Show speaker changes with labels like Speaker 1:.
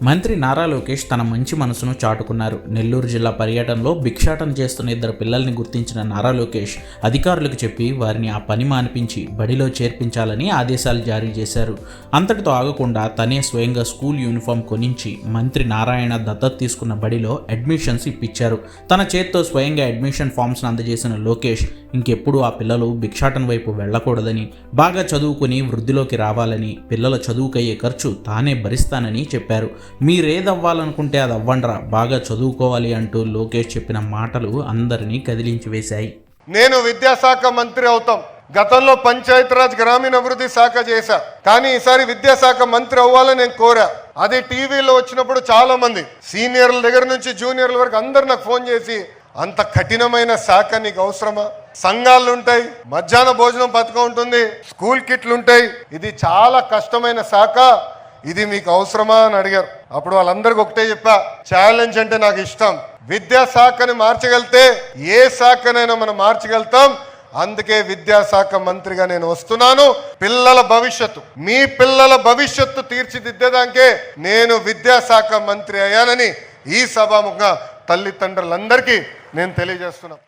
Speaker 1: మంత్రి నారా లోకేష్ తన మంచి మనసును చాటుకున్నారు. నెల్లూరు జిల్లా పర్యటనలో భిక్షాటన చేస్తున్న 2 పిల్లల్ని గుర్తించిన నారా లోకేష్ అధికారులకు చెప్పి వారిని ఆ పని మానిపించి బడిలో చేర్పించాలని ఆదేశాలు జారీ చేశారు. అంతటితో ఆగకుండా తనే స్వయంగా స్కూల్ యూనిఫామ్ కొనించి మంత్రి నారాయణ దత్తత తీసుకున్న బడిలో అడ్మిషన్స్ ఇప్పించారు. తన చేత్తో స్వయంగా అడ్మిషన్ ఫామ్స్ను అందజేసిన లోకేష్ ఇంకెప్పుడు ఆ పిల్లలు భిక్షాటన వైపు వెళ్లకూడదని, బాగా చదువుకుని వృద్ధిలోకి రావాలని, పిల్లల చదువుకయ్యే ఖర్చు తానే భరిస్తానని చెప్పారు. మీరేదవ్వాలనుకుంటే అది అవ్వండ్రా, బాగా చదువుకోవాలి అంటూ లోకేష్ చెప్పిన మాటలు అందరినీ కదిలించి వేశాయి.
Speaker 2: నేను విద్యాశాఖ మంత్రి అవుతాం. గతంలో పంచాయతీరాజ్ గ్రామీణాభివృద్ధి శాఖ చేశా, కానీ ఈసారి విద్యాశాఖ మంత్రి అవ్వాలని నేను కోరా. అది టీవీలో వచ్చినప్పుడు చాలా మంది సీనియర్ల దగ్గర నుంచి జూనియర్ల వరకు అందరు నాకు ఫోన్ చేసి, అంత కఠినమైన శాఖ నీకు అవసరమా? సంఘాలు ఉంటాయి, మధ్యాహ్న భోజనం పథకం ఉంటుంది, స్కూల్ కిట్లు ఉంటాయి, ఇది చాలా కష్టమైన శాఖ, ఇది మీకు అవసరమా అని అడిగారు. అప్పుడు వాళ్ళందరికీ ఒకటే చెప్పా, ఛాలెంజ్ అంటే నాకు ఇష్టం. విద్యాశాఖని మార్చగలితే ఏ శాఖనైనా మనం మార్చగలుగుతాం. అందుకే విద్యాశాఖ మంత్రిగా నేను వస్తున్నాను. పిల్లల భవిష్యత్తు, మీ పిల్లల భవిష్యత్తు తీర్చిదిద్దేదానికే నేను విద్యాశాఖ మంత్రి అయ్యానని ఈ సభాముఖంగా తల్లిదండ్రులందరికీ నేను తెలియజేస్తున్నాను.